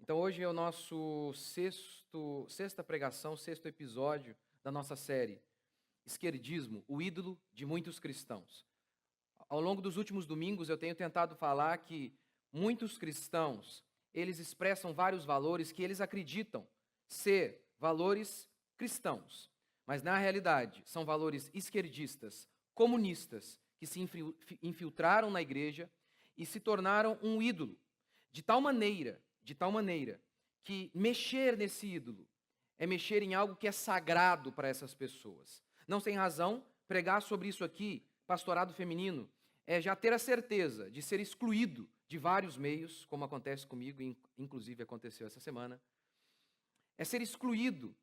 Então hoje é o nosso sexta pregação, sexto episódio da nossa série Esquerdismo, o ídolo de muitos cristãos. Ao longo dos últimos domingos eu tenho tentado falar que muitos cristãos, eles expressam vários valores que eles acreditam ser valores cristãos, mas na realidade são valores esquerdistas, comunistas, que se infiltraram na igreja e se tornaram um ídolo, de tal maneira que mexer nesse ídolo é mexer em algo que é sagrado para essas pessoas. Não sem razão, pregar sobre isso aqui, pastorado feminino, é já ter a certeza de ser excluído de vários meios, como acontece comigo, inclusive aconteceu essa semana, é ser excluído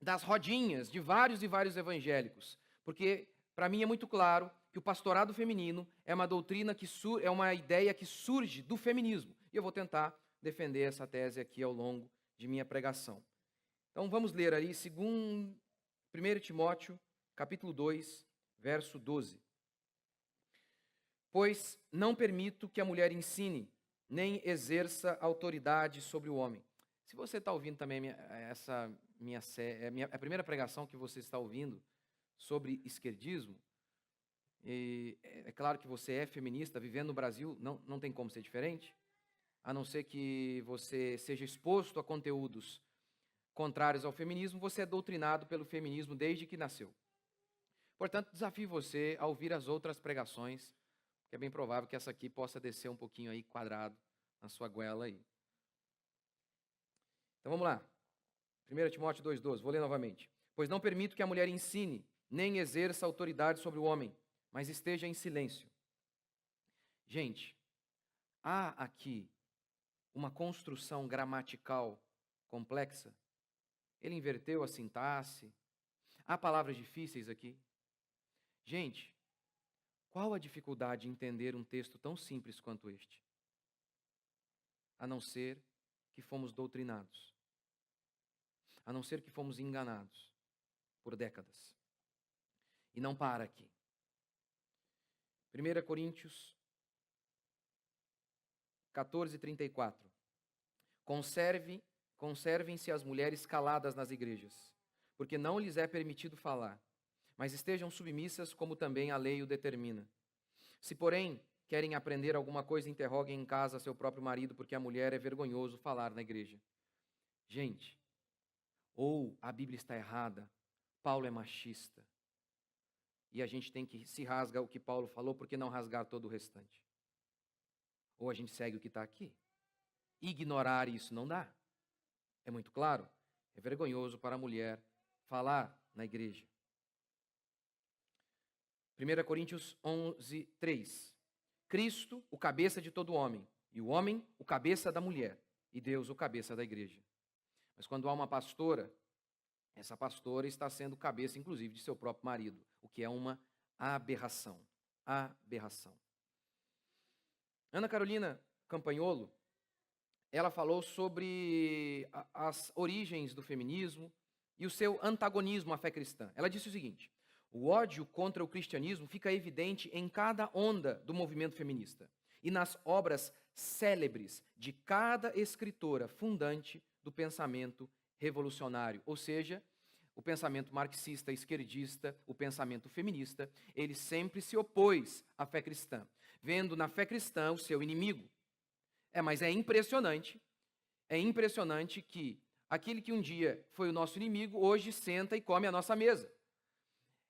das rodinhas de vários e vários evangélicos, porque para mim é muito claro que o pastorado feminino é uma doutrina é uma ideia que surge do feminismo, e eu vou tentar defender essa tese aqui ao longo de minha pregação. Então vamos ler ali 1 Timóteo, capítulo 2, verso 12. Pois não permito que a mulher ensine, nem exerça autoridade sobre o homem. Se você está ouvindo também a primeira pregação que você está ouvindo sobre esquerdismo, e é claro que você é feminista, vivendo no Brasil, não tem como ser diferente, a não ser que você seja exposto a conteúdos contrários ao feminismo, você é doutrinado pelo feminismo desde que nasceu. Portanto, desafio você a ouvir as outras pregações, que é bem provável que essa aqui possa descer um pouquinho aí quadrado na sua goela aí. Então vamos lá. 1 Timóteo 2,12, vou ler novamente. Pois não permito que a mulher ensine, nem exerça autoridade sobre o homem, mas esteja em silêncio. Gente, há aqui uma construção gramatical complexa. Ele inverteu a sintaxe. Há palavras difíceis aqui. Gente, qual a dificuldade em entender um texto tão simples quanto este? A não ser que fomos doutrinados. A não ser que fomos enganados por décadas. E não para aqui. 1 Coríntios 14:34. Conservem-se as mulheres caladas nas igrejas, porque não lhes é permitido falar, mas estejam submissas como também a lei o determina. Se, porém, querem aprender alguma coisa, interroguem em casa seu próprio marido, porque a mulher é vergonhoso falar na igreja. Gente, ou a Bíblia está errada, Paulo é machista, e a gente tem que se rasgar o que Paulo falou, porque não rasgar todo o restante? Ou a gente segue o que está aqui? Ignorar isso não dá. É muito claro, é vergonhoso para a mulher falar na igreja. 1 Coríntios 11:3. Cristo, o cabeça de todo homem, e o homem, o cabeça da mulher, e Deus, o cabeça da igreja. Mas quando há uma pastora, essa pastora está sendo cabeça, inclusive, de seu próprio marido, o que é uma aberração. Aberração. Ana Carolina Campagnolo, ela falou sobre as origens do feminismo e o seu antagonismo à fé cristã. Ela disse o seguinte: o ódio contra o cristianismo fica evidente em cada onda do movimento feminista e nas obras célebres de cada escritora fundante do pensamento revolucionário, ou seja, o pensamento marxista, esquerdista, o pensamento feminista, ele sempre se opôs à fé cristã, vendo na fé cristã o seu inimigo. Mas é impressionante que aquele que um dia foi o nosso inimigo, hoje senta e come a nossa mesa.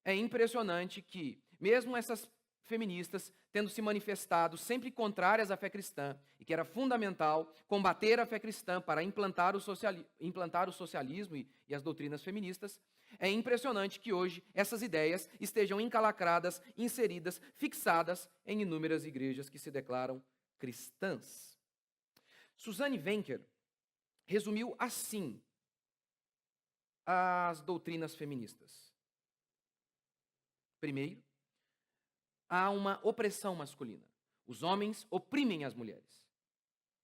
É impressionante que, mesmo essas feministas tendo se manifestado sempre contrárias à fé cristã, e que era fundamental combater a fé cristã para implantar o socialismo e as doutrinas feministas, é impressionante que hoje essas ideias estejam encalacradas, inseridas, fixadas em inúmeras igrejas que se declaram cristãs. Suzanne Wencker resumiu assim as doutrinas feministas. Primeiro, há uma opressão masculina. Os homens oprimem as mulheres.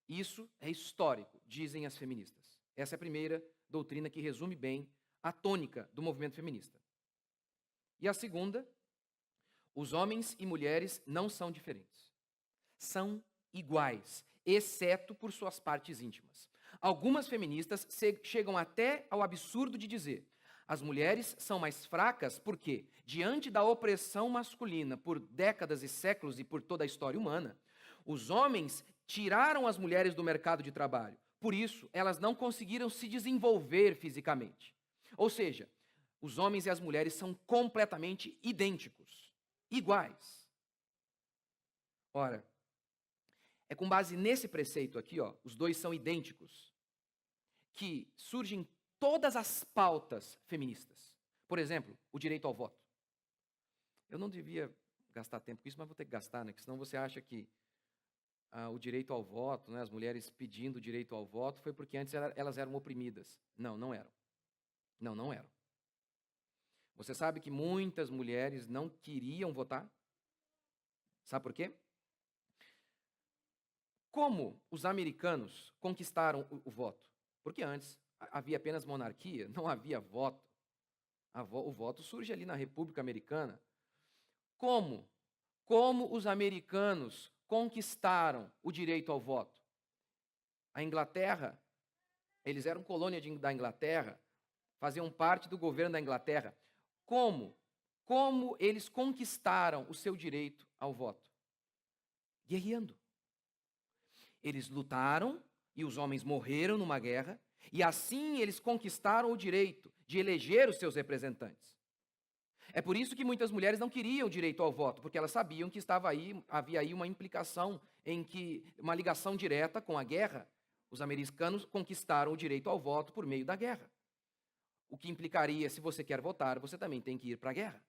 Isso é histórico, dizem as feministas. Essa é a primeira doutrina que resume bem a tônica do movimento feminista. E a segunda, os homens e mulheres não são diferentes. São iguais, exceto por suas partes íntimas. Algumas feministas chegam até ao absurdo de dizer: as mulheres são mais fracas porque, diante da opressão masculina por décadas e séculos e por toda a história humana, os homens tiraram as mulheres do mercado de trabalho. Por isso, elas não conseguiram se desenvolver fisicamente. Ou seja, os homens e as mulheres são completamente idênticos, iguais. Ora, é com base nesse preceito aqui, ó, os dois são idênticos, que surgem todas as pautas feministas. Por exemplo, o direito ao voto. Eu não devia gastar tempo com isso, mas vou ter que gastar, né? Porque senão você acha que o direito ao voto, né, as mulheres pedindo o direito ao voto, foi porque antes elas eram oprimidas. Não, não eram. Não eram. Você sabe que muitas mulheres não queriam votar? Sabe por quê? Como os americanos conquistaram o voto? Porque antes havia apenas monarquia, não havia voto. O voto surge ali na República Americana. Como os americanos conquistaram o direito ao voto? A Inglaterra, eles eram colônia da Inglaterra, faziam parte do governo da Inglaterra. Como eles conquistaram o seu direito ao voto? Guerreando. Eles lutaram e os homens morreram numa guerra, e assim eles conquistaram o direito de eleger os seus representantes. É por isso que muitas mulheres não queriam o direito ao voto, porque elas sabiam que havia aí uma implicação em que uma ligação direta com a guerra. Os americanos conquistaram o direito ao voto por meio da guerra. O que implicaria, se você quer votar, você também tem que ir para a guerra.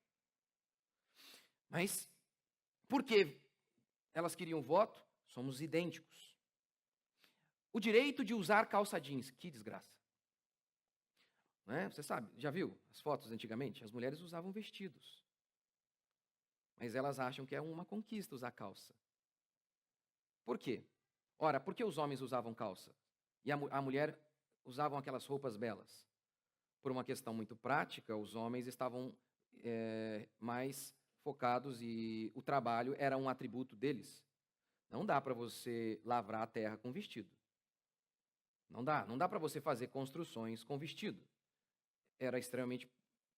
Mas por que elas queriam voto? Somos idênticos. O direito de usar calça jeans, que desgraça. Né? Você sabe, já viu as fotos antigamente? As mulheres usavam vestidos. Mas elas acham que é uma conquista usar calça. Por quê? Ora, por que os homens usavam calça? E a mulher usavam aquelas roupas belas? Por uma questão muito prática, os homens estavam mais focados e o trabalho era um atributo deles. Não dá para você lavrar a terra com vestido. Não dá para você fazer construções com vestido. Era extremamente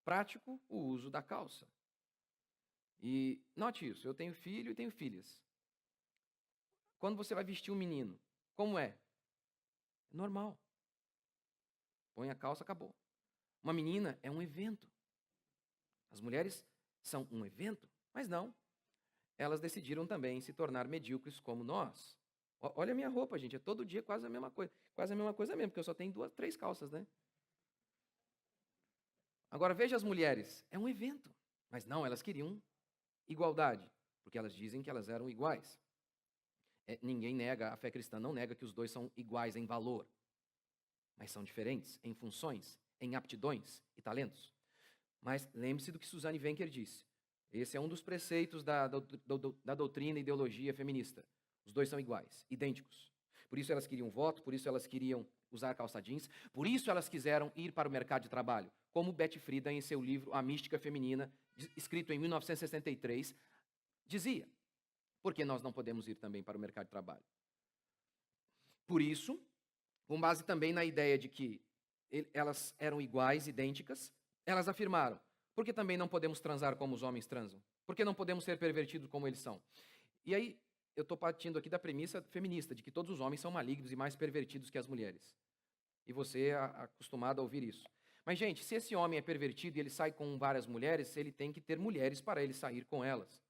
prático o uso da calça. E note isso, eu tenho filho e tenho filhas. Quando você vai vestir um menino, como é? Normal. Põe a calça, acabou. Uma menina é um evento. As mulheres são um evento, mas não. Elas decidiram também se tornar medíocres como nós. Olha a minha roupa, gente, é todo dia quase a mesma coisa. Quase a mesma coisa mesmo, porque eu só tenho 3 calças, né? Agora veja as mulheres, é um evento. Mas não, elas queriam igualdade, porque elas dizem que elas eram iguais. Ninguém nega, a fé cristã não nega que os dois são iguais em valor, mas são diferentes em funções, em aptidões e talentos. Mas lembre-se do que Suzanne Venker disse. Esse é um dos preceitos da doutrina e ideologia feminista. Os dois são iguais, idênticos. Por isso elas queriam voto, por isso elas queriam usar calça jeans, por isso elas quiseram ir para o mercado de trabalho. Como Betty Friedan, em seu livro A Mística Feminina, escrito em 1963, dizia: por que nós não podemos ir também para o mercado de trabalho? Por isso, com base também na ideia de que elas eram iguais, idênticas, elas afirmaram: por que também não podemos transar como os homens transam? Por que não podemos ser pervertidos como eles são? E aí, eu estou partindo aqui da premissa feminista, de que todos os homens são malignos e mais pervertidos que as mulheres. E você é acostumado a ouvir isso. Mas, gente, se esse homem é pervertido e ele sai com várias mulheres, ele tem que ter mulheres para ele sair com elas.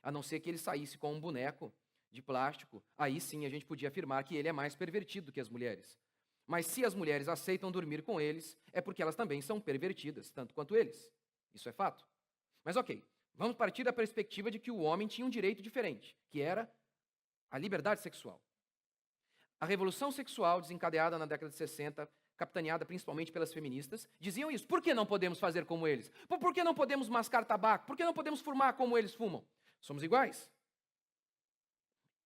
A não ser que ele saísse com um boneco de plástico, aí sim a gente podia afirmar que ele é mais pervertido que as mulheres. Mas se as mulheres aceitam dormir com eles, é porque elas também são pervertidas, tanto quanto eles. Isso é fato. Mas ok, vamos partir da perspectiva de que o homem tinha um direito diferente, que era a liberdade sexual. A revolução sexual desencadeada na década de 60, capitaneada principalmente pelas feministas, diziam isso. Por que não podemos fazer como eles? Por que não podemos mascar tabaco? Por que não podemos fumar como eles fumam? Somos iguais.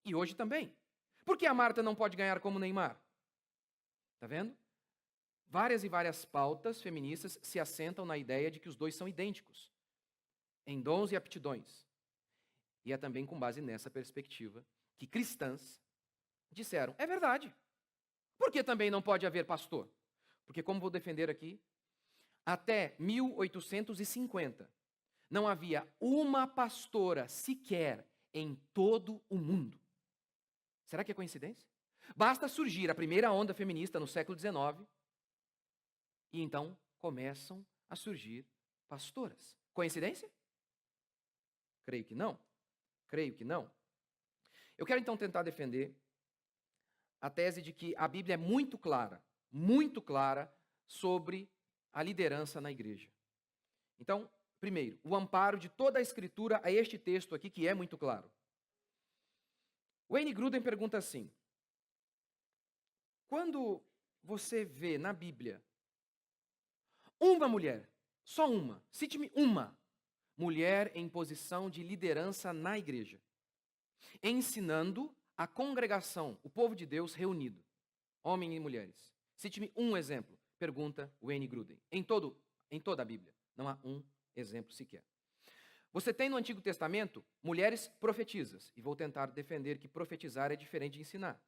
E hoje também. Por que a Marta não pode ganhar como Neymar? Está vendo? Várias e várias pautas feministas se assentam na ideia de que os dois são idênticos, em dons e aptidões. E é também com base nessa perspectiva que cristãs disseram: é verdade. Por que também não pode haver pastor? Porque, como vou defender aqui, até 1850, não havia uma pastora sequer em todo o mundo. Será que é coincidência? Basta surgir a primeira onda feminista no século XIX e então começam a surgir pastoras. Coincidência? Creio que não. Creio que não. Eu quero então tentar defender a tese de que a Bíblia é muito clara sobre a liderança na igreja. Então, primeiro, o amparo de toda a Escritura a este texto aqui, que é muito claro. Wayne Grudem pergunta assim: quando você vê na Bíblia uma mulher, só uma, cite-me uma mulher em posição de liderança na igreja, ensinando a congregação, o povo de Deus reunido, homens e mulheres. Cite-me um exemplo, pergunta Wayne Grudem, em toda a Bíblia. Não há um exemplo sequer. Você tem no Antigo Testamento mulheres profetisas, e vou tentar defender que profetizar é diferente de ensinar.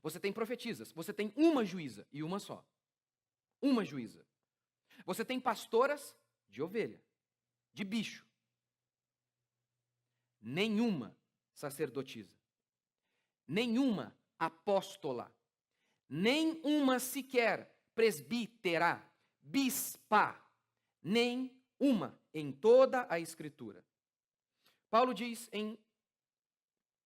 Você tem profetisas, você tem uma juíza, e uma só. Uma juíza. Você tem pastoras de ovelha, de bicho. Nenhuma sacerdotisa. Nenhuma apóstola. Nenhuma sequer presbítera, bispa. Nenhuma em toda a Escritura. Paulo diz em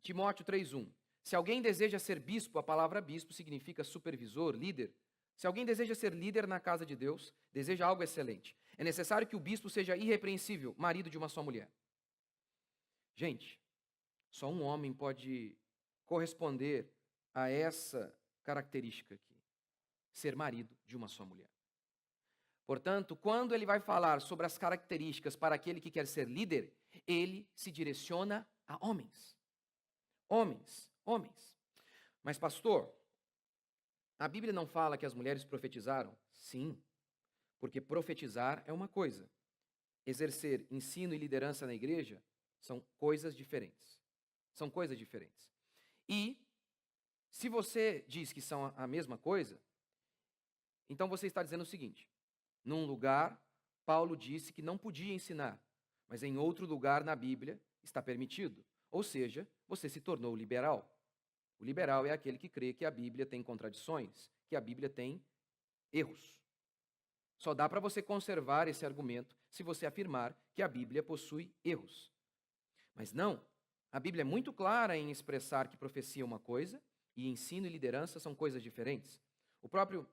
Timóteo 3:1, se alguém deseja ser bispo, a palavra bispo significa supervisor, líder. Se alguém deseja ser líder na casa de Deus, deseja algo excelente. É necessário que o bispo seja irrepreensível, marido de uma só mulher. Gente, só um homem pode corresponder a essa característica aqui, ser marido de uma só mulher. Portanto, quando ele vai falar sobre as características para aquele que quer ser líder, ele se direciona a homens. Homens. Mas, pastor, a Bíblia não fala que as mulheres profetizaram? Sim, porque profetizar é uma coisa. Exercer ensino e liderança na igreja são coisas diferentes. São coisas diferentes. E, se você diz que são a mesma coisa, então você está dizendo o seguinte: num lugar, Paulo disse que não podia ensinar, mas em outro lugar na Bíblia está permitido. Ou seja, você se tornou liberal. O liberal é aquele que crê que a Bíblia tem contradições, que a Bíblia tem erros. Só dá para você conservar esse argumento se você afirmar que a Bíblia possui erros. Mas não, a Bíblia é muito clara em expressar que profecia é uma coisa e ensino e liderança são coisas diferentes. O próprio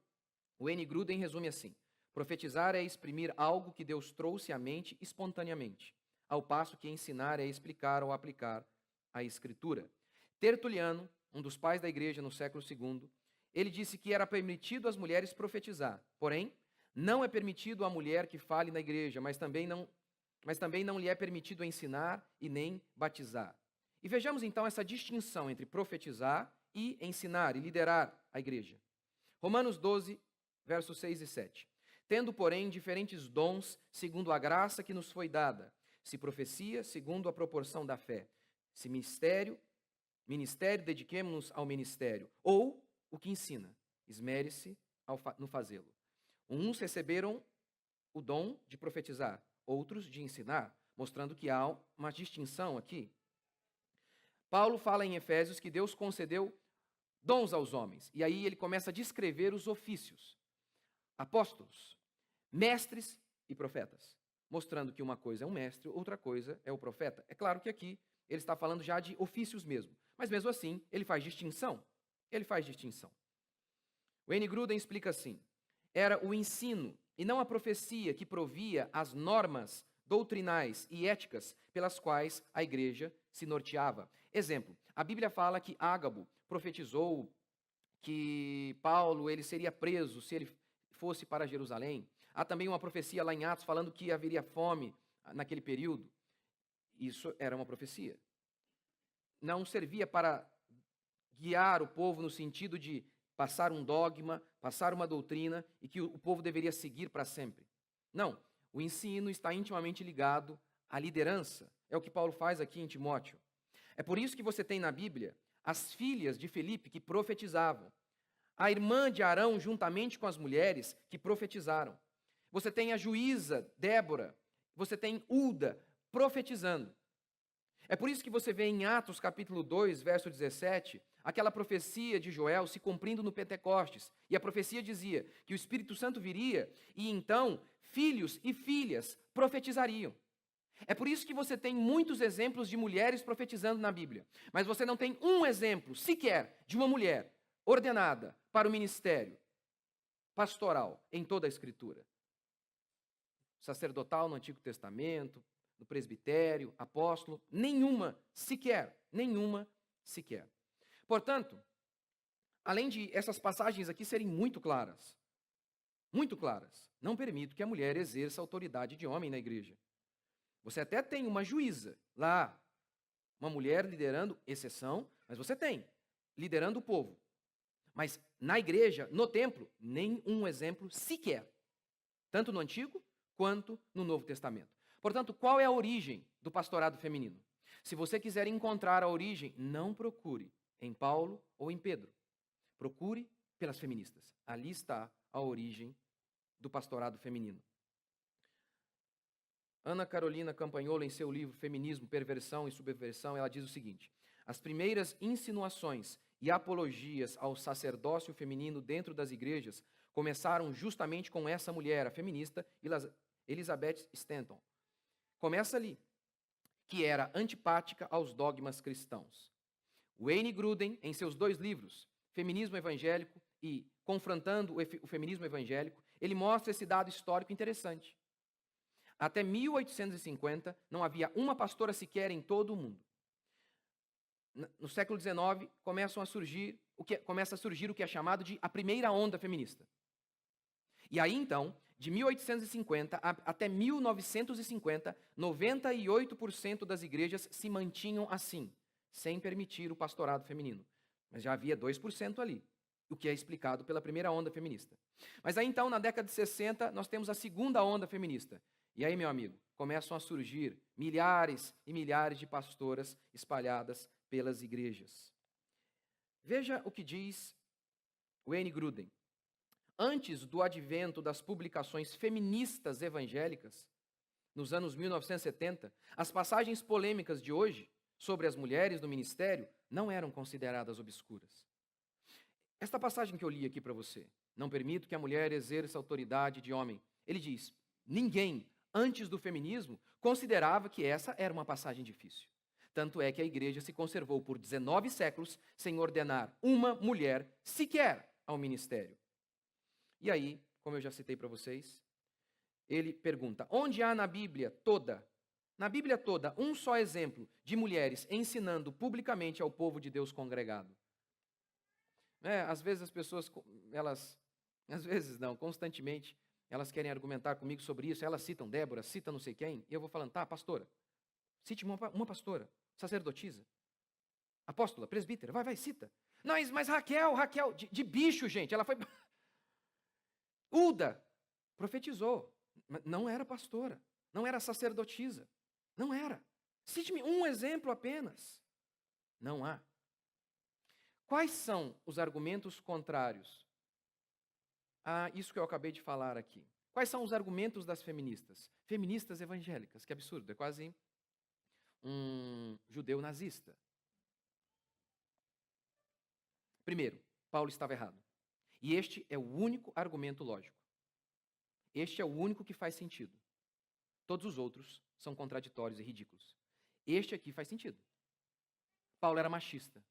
Wayne Grudem resume assim: profetizar é exprimir algo que Deus trouxe à mente espontaneamente, ao passo que ensinar é explicar ou aplicar a Escritura. Tertuliano, um dos pais da igreja no século II, ele disse que era permitido às mulheres profetizar, porém, não é permitido à mulher que fale na igreja, mas também não lhe é permitido ensinar e nem batizar. E vejamos então essa distinção entre profetizar e ensinar e liderar a igreja. Romanos 12, versos 6 e 7. Tendo, porém, diferentes dons, segundo a graça que nos foi dada, se profecia, segundo a proporção da fé, se ministério, dediquemo-nos ao ministério, ou o que ensina, esmere-se no fazê-lo. Uns receberam o dom de profetizar, outros de ensinar, mostrando que há uma distinção aqui. Paulo fala em Efésios que Deus concedeu dons aos homens, e aí ele começa a descrever os ofícios. Apóstolos, mestres e profetas, mostrando que uma coisa é um mestre, outra coisa é o profeta. É claro que aqui ele está falando já de ofícios mesmo, mas mesmo assim ele faz distinção. Wayne Grudem explica assim: era o ensino e não a profecia que provia as normas doutrinais e éticas pelas quais a igreja se norteava. Exemplo, a Bíblia fala que Ágabo profetizou que Paulo ele seria preso se ele fosse para Jerusalém. Há também uma profecia lá em Atos falando que haveria fome naquele período. Isso era uma profecia. Não servia para guiar o povo no sentido de passar um dogma, passar uma doutrina e que o povo deveria seguir para sempre. Não, o ensino está intimamente ligado à liderança. É o que Paulo faz aqui em Timóteo. É por isso que você tem na Bíblia as filhas de Filipe que profetizavam. a irmã de Arão, juntamente com as mulheres que profetizaram. Você tem a juíza Débora, você tem Ulda profetizando. É por isso que você vê em Atos capítulo 2, verso 17, aquela profecia de Joel se cumprindo no Pentecostes. E a profecia dizia que o Espírito Santo viria e então filhos e filhas profetizariam. É por isso que você tem muitos exemplos de mulheres profetizando na Bíblia. Mas você não tem um exemplo sequer de uma mulher ordenada para o ministério pastoral em toda a Escritura. Sacerdotal no Antigo Testamento, no presbitério, apóstolo, nenhuma sequer. Portanto, além de essas passagens aqui serem muito claras, não permito que a mulher exerça a autoridade de homem na igreja. Você até tem uma juíza lá, uma mulher liderando, exceção, mas você tem, liderando o povo. Mas na igreja, no templo, nem um exemplo sequer, tanto no Antigo quanto no Novo Testamento. Portanto, qual é a origem do pastorado feminino? Se você quiser encontrar a origem, não procure em Paulo ou em Pedro. Procure pelas feministas. Ali está a origem do pastorado feminino. Ana Carolina Campagnolo, em seu livro Feminismo, Perversão e Subversão, ela diz o seguinte: as primeiras insinuações e apologias ao sacerdócio feminino dentro das igrejas começaram justamente com essa mulher, a feminista Elizabeth Stanton. Começa ali, que era antipática aos dogmas cristãos. Wayne Grudem, em seus 2 livros, Feminismo Evangélico e Confrontando o Feminismo Evangélico, ele mostra esse dado histórico interessante. Até 1850, não havia uma pastora sequer em todo o mundo. No século XIX, começa a surgir o que é chamado de a primeira onda feminista. E aí, então, de 1850 até 1950, 98% das igrejas se mantinham assim, sem permitir o pastorado feminino. Mas já havia 2% ali, o que é explicado pela primeira onda feminista. Mas aí, então, na década de 60, nós temos a segunda onda feminista. E aí, meu amigo, começam a surgir milhares e milhares de pastoras espalhadas pelas igrejas. Veja o que diz Wayne Grudem. Antes do advento das publicações feministas evangélicas, nos anos 1970, as passagens polêmicas de hoje sobre as mulheres no ministério não eram consideradas obscuras. Esta passagem que eu li aqui para você, não permito que a mulher exerça autoridade de homem. Ele diz, ninguém antes do feminismo considerava que essa era uma passagem difícil. Tanto é que a igreja se conservou por 19 séculos sem ordenar uma mulher sequer ao ministério. E aí, como eu já citei para vocês, ele pergunta, onde há na Bíblia toda, um só exemplo de mulheres ensinando publicamente ao povo de Deus congregado? Às vezes as pessoas, constantemente, elas querem argumentar comigo sobre isso, elas citam Débora, citam não sei quem, e eu vou falando, tá, pastora, cite uma pastora, sacerdotisa, apóstola, presbítera, vai, cita. Não, mas Raquel, de bicho, gente, ela foi... Ulda profetizou, mas não era pastora, não era sacerdotisa, não era. Cite-me um exemplo apenas. Não há. Quais são os argumentos contrários a isso que eu acabei de falar aqui? Quais são os argumentos das feministas? Feministas evangélicas, que absurdo, é quase um judeu nazista. Primeiro, Paulo estava errado. E este é o único argumento lógico. Este é o único que faz sentido. Todos os outros são contraditórios e ridículos. Este aqui faz sentido. Paulo era machista.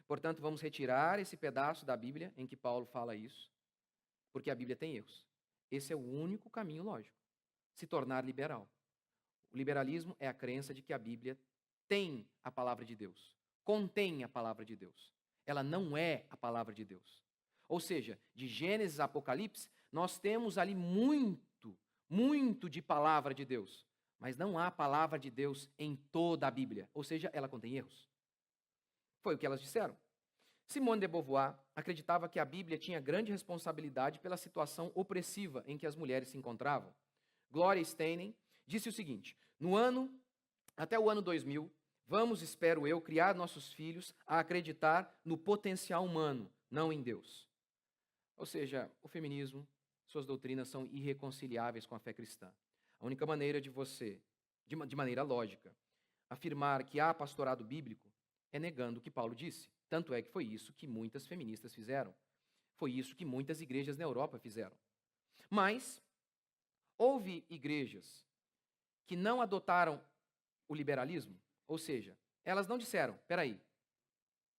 Portanto, vamos retirar esse pedaço da Bíblia em que Paulo fala isso, porque a Bíblia tem erros. Esse é o único caminho lógico. Se tornar liberal. O liberalismo é a crença de que a Bíblia tem a palavra de Deus, contém a palavra de Deus. Ela não é a palavra de Deus. Ou seja, de Gênesis a Apocalipse, nós temos ali muito de palavra de Deus. Mas não há palavra de Deus em toda a Bíblia. Ou seja, ela contém erros. Foi o que elas disseram. Simone de Beauvoir acreditava que a Bíblia tinha grande responsabilidade pela situação opressiva em que as mulheres se encontravam. Gloria Steinem disse o seguinte, até o ano 2000, vamos, espero eu, criar nossos filhos a acreditar no potencial humano, não em Deus. Ou seja, o feminismo, suas doutrinas são irreconciliáveis com a fé cristã. A única maneira de você, de maneira lógica, afirmar que há pastorado bíblico é negando o que Paulo disse. Tanto é que foi isso que muitas feministas fizeram. Foi isso que muitas igrejas na Europa fizeram. Mas houve igrejas que não adotaram o liberalismo, ou seja, elas não disseram, peraí,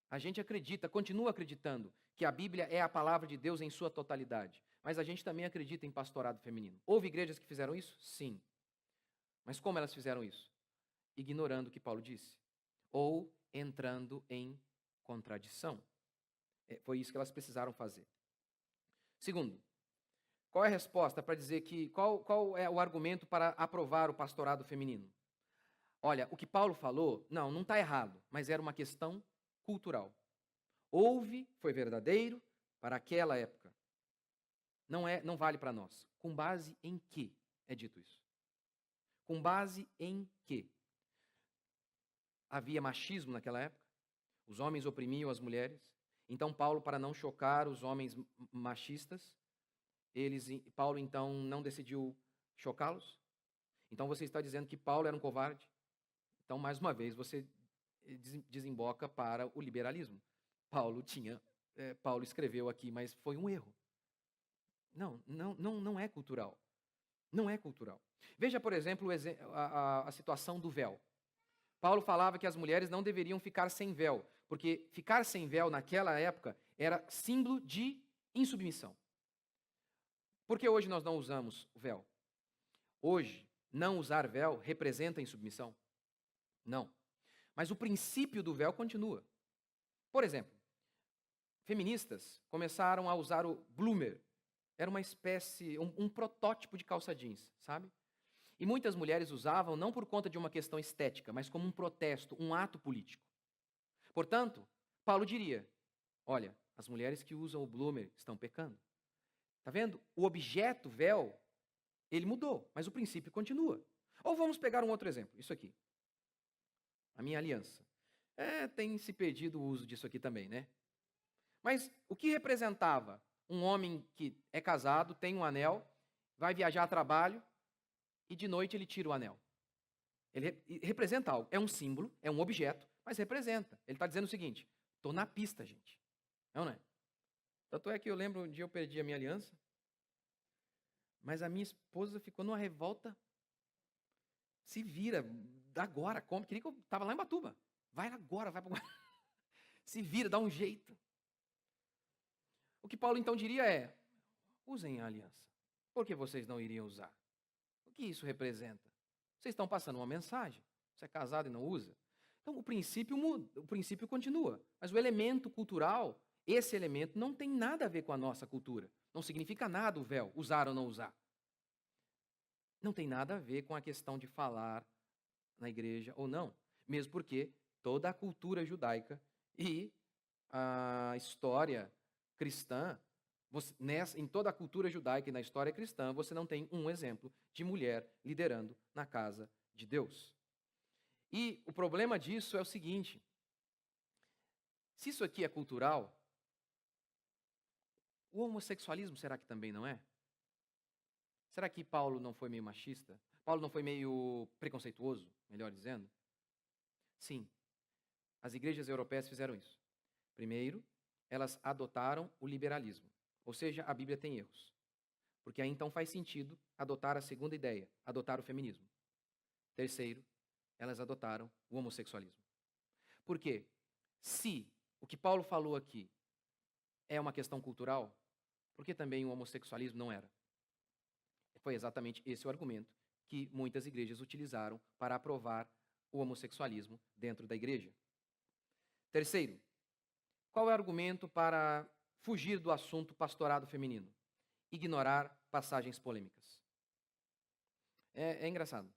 a gente acredita, continua acreditando que a Bíblia é a palavra de Deus em sua totalidade, mas a gente também acredita em pastorado feminino. Houve igrejas que fizeram isso? Sim. Mas como elas fizeram isso? Ignorando o que Paulo disse, ou entrando em contradição. Foi isso que elas precisaram fazer. Segundo, qual é a resposta para dizer que, qual é o argumento para aprovar o pastorado feminino? Olha, o que Paulo falou, não está errado, mas era uma questão cultural. Houve, foi verdadeiro para aquela época. Não vale para nós. Com base em que é dito isso? Com base em que? Havia machismo naquela época? Os homens oprimiam as mulheres? Então Paulo, para não chocar os homens machistas, Paulo então não decidiu chocá-los? Então você está dizendo que Paulo era um covarde? Então, mais uma vez, você desemboca para o liberalismo. Paulo escreveu aqui, mas foi um erro. Não é cultural. Não é cultural. Veja, por exemplo, a situação do véu. Paulo falava que as mulheres não deveriam ficar sem véu, porque ficar sem véu naquela época era símbolo de insubmissão. Por que hoje nós não usamos o véu? Hoje, não usar véu representa insubmissão? Não. Mas o princípio do véu continua. Por exemplo, feministas começaram a usar o bloomer. Era uma espécie, um protótipo de calça jeans, sabe? E muitas mulheres usavam não por conta de uma questão estética, mas como um protesto, um ato político. Portanto, Paulo diria, olha, as mulheres que usam o bloomer estão pecando. Está vendo? O objeto véu, ele mudou, mas o princípio continua. Ou vamos pegar um outro exemplo, isso aqui. A minha aliança. Tem se perdido o uso disso aqui também, né? Mas o que representava um homem que é casado, tem um anel, vai viajar a trabalho e de noite ele tira o anel? Ele representa algo. É um símbolo, é um objeto, mas representa. Ele está dizendo o seguinte, estou na pista, gente. Não é? Tanto é que eu lembro um dia eu perdi a minha aliança, mas a minha esposa ficou numa revolta. Se vira, agora, como? Queria que eu estava lá em Batuba. Vai agora, vai para Se vira, dá um jeito. O que Paulo então diria é, usem a aliança. Por que vocês não iriam usar? O que isso representa? Vocês estão passando uma mensagem. Você é casado e não usa? Então o princípio muda, o princípio continua. Mas o elemento cultural, esse elemento não tem nada a ver com a nossa cultura. Não significa nada o véu, usar ou não usar. Não tem nada a ver com a questão de falar na igreja ou não. Mesmo porque toda a cultura judaica e a história cristã, em toda a cultura judaica e na história cristã, você não tem um exemplo de mulher liderando na casa de Deus. E o problema disso é o seguinte, se isso aqui é cultural, o homossexualismo será que também não é? Será que Paulo não foi meio machista? Paulo não foi meio preconceituoso, melhor dizendo? Sim, as igrejas europeias fizeram isso. Primeiro, elas adotaram o liberalismo, ou seja, a Bíblia tem erros. Porque aí então faz sentido adotar a segunda ideia, adotar o feminismo. Terceiro, elas adotaram o homossexualismo. Por quê? Se o que Paulo falou aqui é uma questão cultural, por que também o homossexualismo não era? Foi exatamente esse o argumento que muitas igrejas utilizaram para aprovar o homossexualismo dentro da igreja. Terceiro, qual é o argumento para fugir do assunto pastorado feminino? Ignorar passagens polêmicas. É engraçado.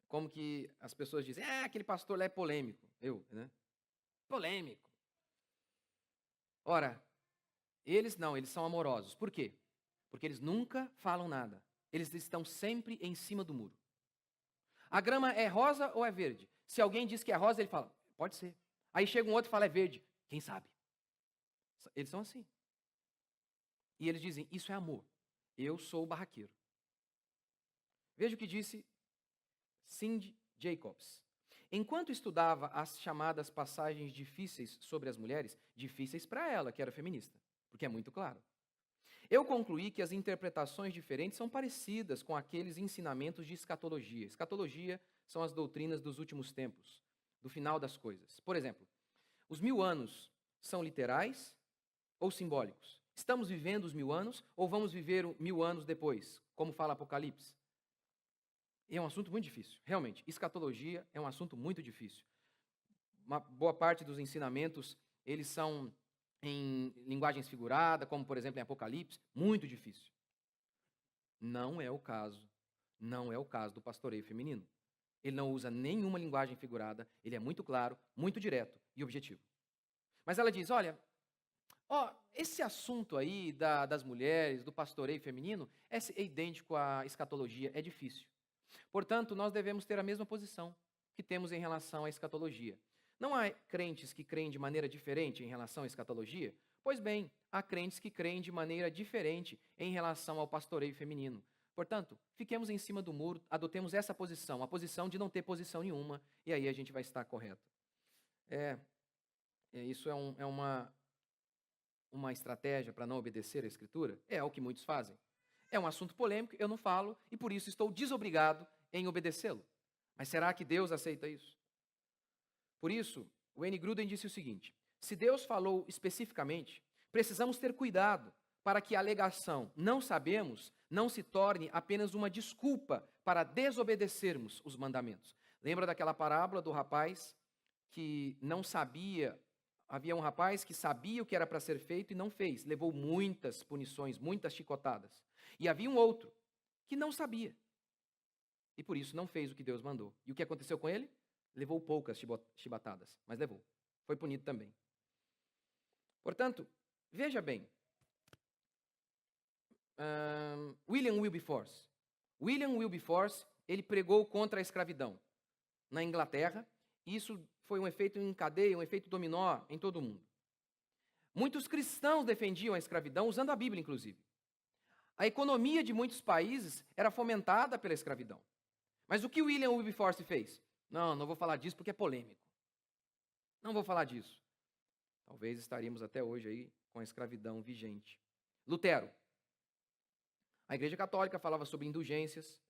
Como que as pessoas dizem, aquele pastor lá é polêmico. Né? Polêmico. Ora, eles são amorosos. Por quê? Porque eles nunca falam nada. Eles estão sempre em cima do muro. A grama é rosa ou é verde? Se alguém diz que é rosa, ele fala, pode ser. Aí chega um outro e fala, é verde. Quem sabe? Eles são assim. E eles dizem, isso é amor. Eu sou o barraqueiro. Veja o que disse Cindy Jacobs. Enquanto estudava as chamadas passagens difíceis sobre as mulheres, difíceis para ela, que era feminista, porque é muito claro, eu concluí que as interpretações diferentes são parecidas com aqueles ensinamentos de escatologia. Escatologia são as doutrinas dos últimos tempos, do final das coisas. Por exemplo, os 1000 anos são literais ou simbólicos? Estamos vivendo os 1000 anos ou vamos viver 1000 anos depois, como fala Apocalipse? É um assunto muito difícil, realmente. Escatologia é um assunto muito difícil. Uma boa parte dos ensinamentos, eles são em linguagens figuradas, como por exemplo em Apocalipse, muito difícil. Não é o caso do pastoreio feminino. Ele não usa nenhuma linguagem figurada, ele é muito claro, muito direto e objetivo. Mas ela diz, olha, esse assunto aí das mulheres, do pastoreio feminino, é idêntico à escatologia, é difícil. Portanto, nós devemos ter a mesma posição que temos em relação à escatologia. Não há crentes que creem de maneira diferente em relação à escatologia? Pois bem, há crentes que creem de maneira diferente em relação ao pastoreio feminino. Portanto, fiquemos em cima do muro, adotemos essa posição, a posição de não ter posição nenhuma, e aí a gente vai estar correto. Isso é uma estratégia para não obedecer à Escritura? É o que muitos fazem. É um assunto polêmico, eu não falo, e por isso estou desobrigado em obedecê-lo. Mas será que Deus aceita isso? Por isso, o N. Gruden disse o seguinte, se Deus falou especificamente, precisamos ter cuidado para que a alegação não sabemos não se torne apenas uma desculpa para desobedecermos os mandamentos. Lembra daquela parábola do rapaz que não sabia, havia um rapaz que sabia o que era para ser feito e não fez, levou muitas punições, muitas chicotadas. E havia um outro que não sabia e por isso não fez o que Deus mandou. E o que aconteceu com ele? Levou poucas chibatadas, mas levou. Foi punido também. Portanto, veja bem, William Wilberforce. William Wilberforce, ele pregou contra a escravidão na Inglaterra, e isso foi um efeito em cadeia, um efeito dominó em todo o mundo. Muitos cristãos defendiam a escravidão, usando a Bíblia, inclusive. A economia de muitos países era fomentada pela escravidão. Mas o que William Wilberforce fez? Não vou falar disso porque é polêmico. Não vou falar disso. Talvez estaríamos até hoje aí com a escravidão vigente. Lutero. A Igreja Católica falava sobre indulgências,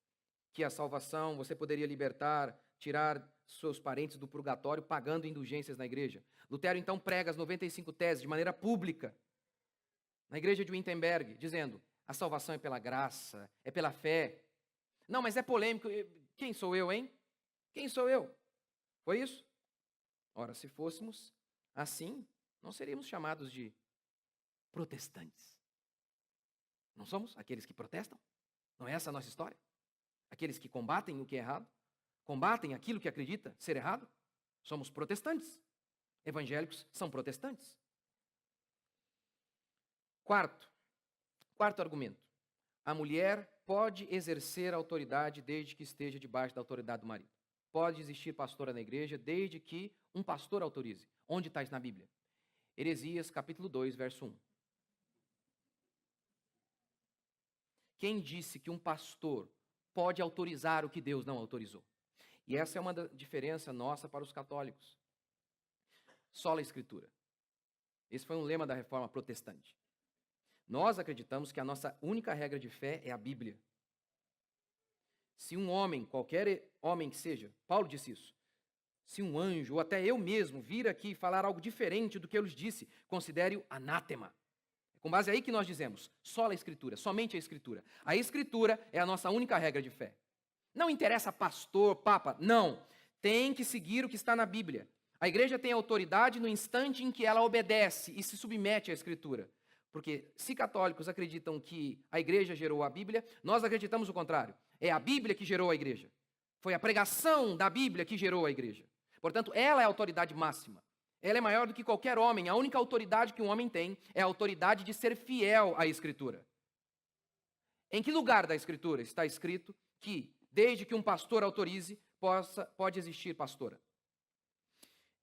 que a salvação, você poderia libertar, tirar seus parentes do purgatório pagando indulgências na igreja. Lutero então prega as 95 teses de maneira pública na igreja de Wittenberg, dizendo, a salvação é pela graça, é pela fé. Não, mas é polêmico. Quem sou eu, hein? Quem sou eu? Foi isso? Ora, se fôssemos assim, não seríamos chamados de protestantes. Não somos aqueles que protestam? Não é essa a nossa história? Aqueles que combatem o que é errado? Combatem aquilo que acredita ser errado? Somos protestantes. Evangélicos são protestantes. Quarto argumento. A mulher pode exercer a autoridade desde que esteja debaixo da autoridade do marido. Pode existir pastora na igreja desde que um pastor autorize. Onde está isso na Bíblia? Heresias, capítulo 2, verso 1. Quem disse que um pastor pode autorizar o que Deus não autorizou? E essa é uma diferença nossa para os católicos. Sola Escritura. Esse foi um lema da Reforma Protestante. Nós acreditamos que a nossa única regra de fé é a Bíblia. Se um homem, qualquer homem que seja, Paulo disse isso, se um anjo ou até eu mesmo vir aqui falar algo diferente do que eu lhes disse, considere-o anátema. É com base aí que nós dizemos, sola a Escritura, somente a Escritura. A Escritura é a nossa única regra de fé. Não interessa pastor, papa, não. Tem que seguir o que está na Bíblia. A igreja tem autoridade no instante em que ela obedece e se submete à Escritura. Porque se católicos acreditam que a igreja gerou a Bíblia, nós acreditamos o contrário. É a Bíblia que gerou a igreja. Foi a pregação da Bíblia que gerou a igreja. Portanto, ela é a autoridade máxima. Ela é maior do que qualquer homem. A única autoridade que um homem tem é a autoridade de ser fiel à Escritura. Em que lugar da Escritura está escrito que, desde que um pastor autorize, pode existir pastora?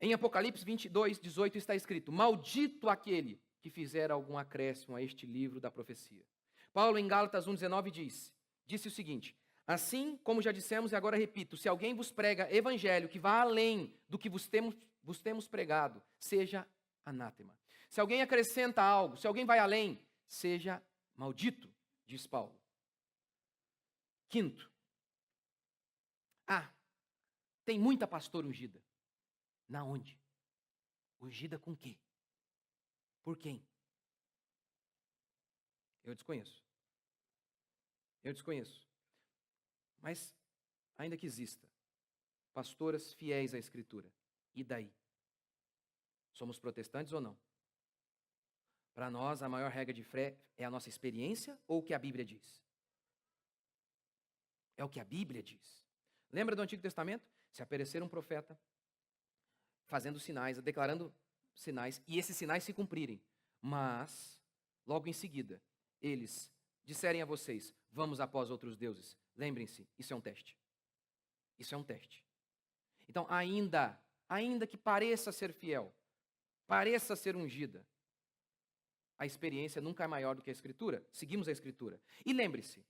Em Apocalipse 22, 18 está escrito, maldito aquele que fizer algum acréscimo a este livro da profecia. Paulo, em Gálatas 1,19, disse o seguinte: assim como já dissemos e agora repito, se alguém vos prega evangelho que vá além do que vos temos pregado, seja anátema. Se alguém acrescenta algo, se alguém vai além, seja maldito, diz Paulo. Quinto, tem muita pastora ungida. Na onde? Ungida com quê? Por quem? Eu desconheço. Mas, ainda que exista, pastoras fiéis à Escritura, e daí? Somos protestantes ou não? Para nós, a maior regra de fé é a nossa experiência ou o que a Bíblia diz? É o que a Bíblia diz. Lembra do Antigo Testamento? Se aparecer um profeta fazendo sinais, declarando sinais, e esses sinais se cumprirem, mas, logo em seguida, eles disserem a vocês, vamos após outros deuses, lembrem-se, isso é um teste. Isso é um teste. Então, ainda que pareça ser fiel, pareça ser ungida, a experiência nunca é maior do que a Escritura. Seguimos a Escritura. E lembre-se,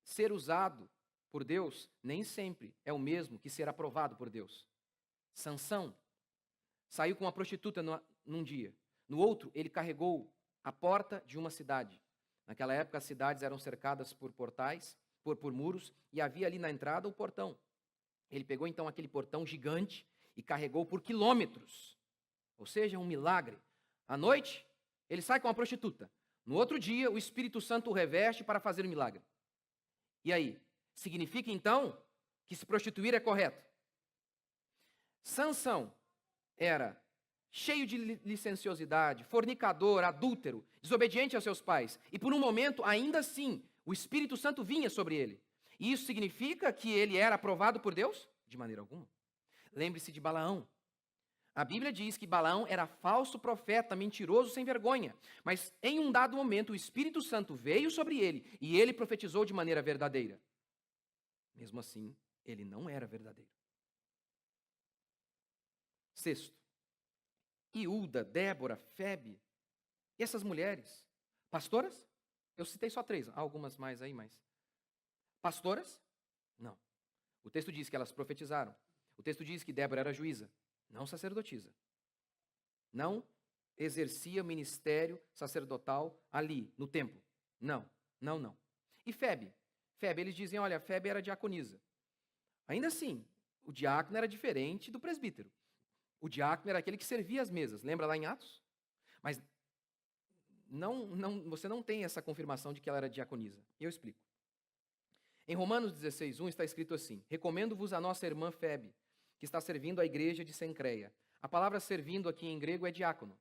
ser usado por Deus nem sempre é o mesmo que ser aprovado por Deus. Sansão saiu com uma prostituta num dia. No outro, ele carregou a porta de uma cidade. Naquela época, as cidades eram cercadas por portais, por muros, e havia ali na entrada o portão. Ele pegou então aquele portão gigante e carregou por quilômetros. Ou seja, um milagre. À noite, ele sai com uma prostituta. No outro dia, o Espírito Santo o reveste para fazer o milagre. E aí? Significa então que se prostituir é correto? Sansão era cheio de licenciosidade, fornicador, adúltero, desobediente aos seus pais. E por um momento, ainda assim, o Espírito Santo vinha sobre ele. E isso significa que ele era aprovado por Deus? De maneira alguma. Lembre-se de Balaão. A Bíblia diz que Balaão era falso profeta, mentiroso, sem vergonha. Mas em um dado momento, o Espírito Santo veio sobre ele e ele profetizou de maneira verdadeira. Mesmo assim, ele não era verdadeiro. Sexto, Iuda, Débora, Febe, essas mulheres, pastoras? Eu citei só 3, há algumas mais aí, mas... Pastoras? Não. O texto diz que elas profetizaram. O texto diz que Débora era juíza, não sacerdotisa. Não exercia ministério sacerdotal ali, no templo. Não. E Febe? Febe, eles dizem, olha, Febe era diaconisa. Ainda assim, o diácono era diferente do presbítero. O diácono era aquele que servia as mesas. Lembra lá em Atos? Mas você não tem essa confirmação de que ela era diaconisa. E eu explico. Em Romanos 16:1 está escrito assim: recomendo-vos a nossa irmã Febe, que está servindo a igreja de Cencreia. A palavra servindo aqui em grego é diácono.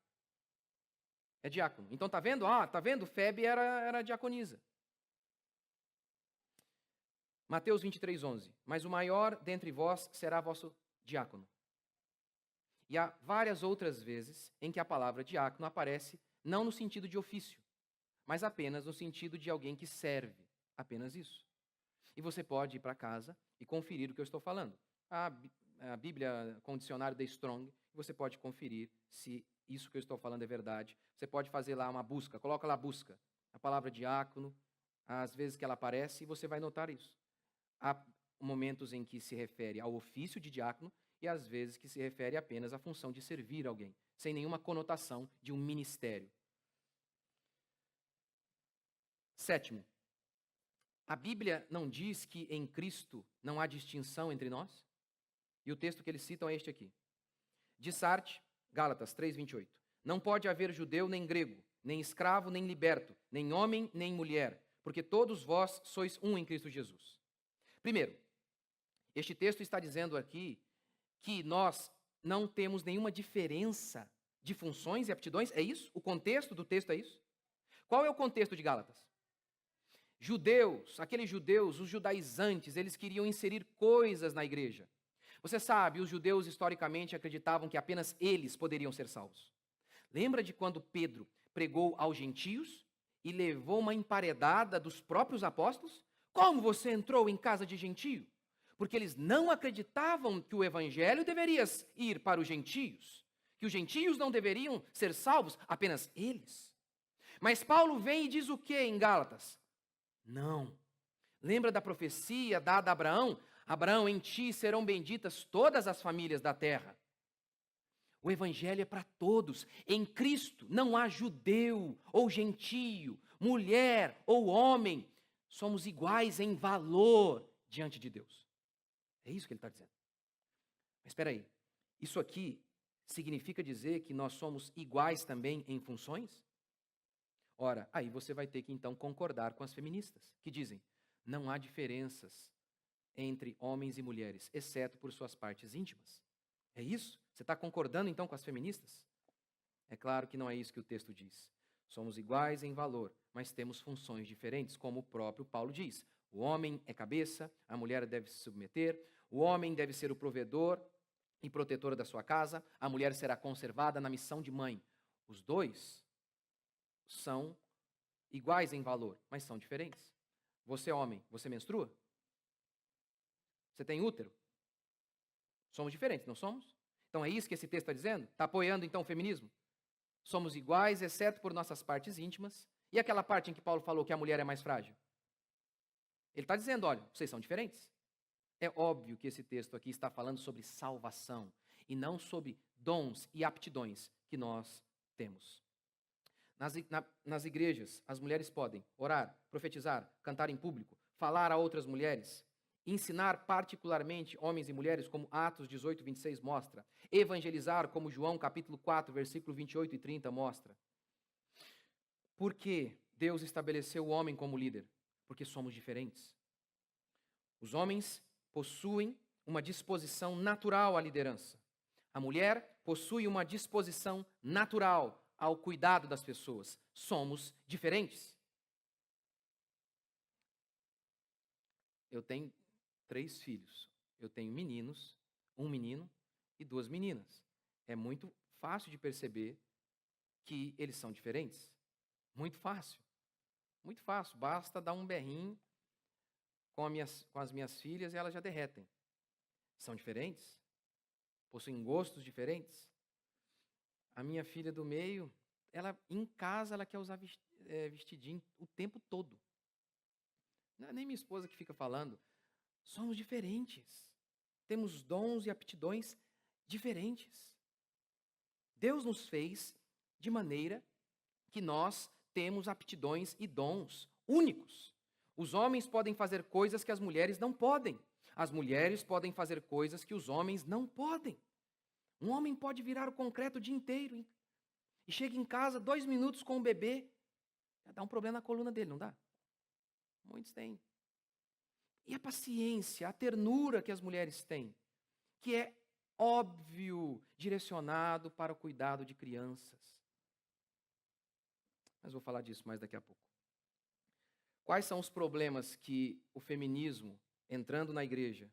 É diácono. Então tá vendo? Tá vendo? Febe era diaconisa. Mateus 23:11. Mas o maior dentre vós será vosso diácono. E há várias outras vezes em que a palavra diácono aparece não no sentido de ofício, mas apenas no sentido de alguém que serve. Apenas isso. E você pode ir para casa e conferir o que eu estou falando. A Bíblia com o dicionário da Strong, você pode conferir se isso que eu estou falando é verdade. Você pode fazer lá uma busca, coloca lá busca. A palavra diácono, às vezes que ela aparece, e você vai notar isso. Há momentos em que se refere ao ofício de diácono e às vezes que se refere apenas à função de servir alguém, sem nenhuma conotação de um ministério. Sétimo, a Bíblia não diz que em Cristo não há distinção entre nós? E o texto que eles citam é este aqui. De Sarte, Gálatas 3:28. Não pode haver judeu nem grego, nem escravo nem liberto, nem homem nem mulher, porque todos vós sois um em Cristo Jesus. Primeiro, este texto está dizendo aqui que nós não temos nenhuma diferença de funções e aptidões, é isso? O contexto do texto é isso? Qual é o contexto de Gálatas? Judeus, aqueles judeus, os judaizantes, eles queriam inserir coisas na igreja. Você sabe, os judeus historicamente acreditavam que apenas eles poderiam ser salvos. Lembra de quando Pedro pregou aos gentios e levou uma emparedada dos próprios apóstolos? Como você entrou em casa de gentio? Porque eles não acreditavam que o evangelho deveria ir para os gentios, Que os gentios não deveriam ser salvos, apenas eles. Mas Paulo vem e diz o que em Gálatas? Não. Lembra da profecia dada a Abraão? Abraão, em ti serão benditas todas as famílias da terra. O evangelho é para todos. Em Cristo não há judeu ou gentio, mulher ou homem. Somos iguais em valor diante de Deus. É isso que ele está dizendo. Mas espera aí. Isso aqui significa dizer que nós somos iguais também em funções? Ora, aí você vai ter que então concordar com as feministas, que dizem, não há diferenças entre homens e mulheres, exceto por suas partes íntimas. É isso? Você está concordando então com as feministas? É claro que não é isso que o texto diz. Somos iguais em valor, mas temos funções diferentes, como o próprio Paulo diz. O homem é cabeça, a mulher deve se submeter, o homem deve ser o provedor e protetor da sua casa, a mulher será conservada na missão de mãe. Os dois são iguais em valor, mas são diferentes. Você, homem, você menstrua? Você tem útero? Somos diferentes, não somos? Então é isso que esse texto está dizendo? Está apoiando então o feminismo? Somos iguais, exceto por nossas partes íntimas. E aquela parte em que Paulo falou que a mulher é mais frágil? Ele está dizendo, olha, vocês são diferentes. É óbvio que esse texto aqui está falando sobre salvação e não sobre dons e aptidões que nós temos. Nas igrejas, as mulheres podem orar, profetizar, cantar em público, falar a outras mulheres, ensinar particularmente homens e mulheres, como Atos 18, 26 mostra, evangelizar, como João capítulo 4, versículo 28 e 30 mostra. Por que Deus estabeleceu o homem como líder? Porque somos diferentes. Os homens possuem uma disposição natural à liderança. A mulher possui uma disposição natural ao cuidado das pessoas. Somos diferentes. Eu tenho 3 filhos. Eu tenho meninos, um menino e 2 meninas. É muito fácil de perceber que eles são diferentes. Muito fácil. Muito fácil. Basta dar um berrinho com as minhas filhas e elas já derretem. São diferentes? Possuem gostos diferentes? A minha filha do meio, ela em casa ela quer usar vestidinho o tempo todo. Não é nem minha esposa que fica falando. Somos diferentes. Temos dons e aptidões diferentes. Deus nos fez de maneira que nós temos aptidões e dons únicos. Os homens podem fazer coisas que as mulheres não podem. As mulheres podem fazer coisas que os homens não podem. Um homem pode virar o concreto o dia inteiro e chega em casa 2 minutos com o bebê, já dá um problema na coluna dele, não dá? Muitos têm. E a paciência, a ternura que as mulheres têm, que é óbvio, direcionado para o cuidado de crianças. Mas vou falar disso mais daqui a pouco. Quais são os problemas que o feminismo, entrando na igreja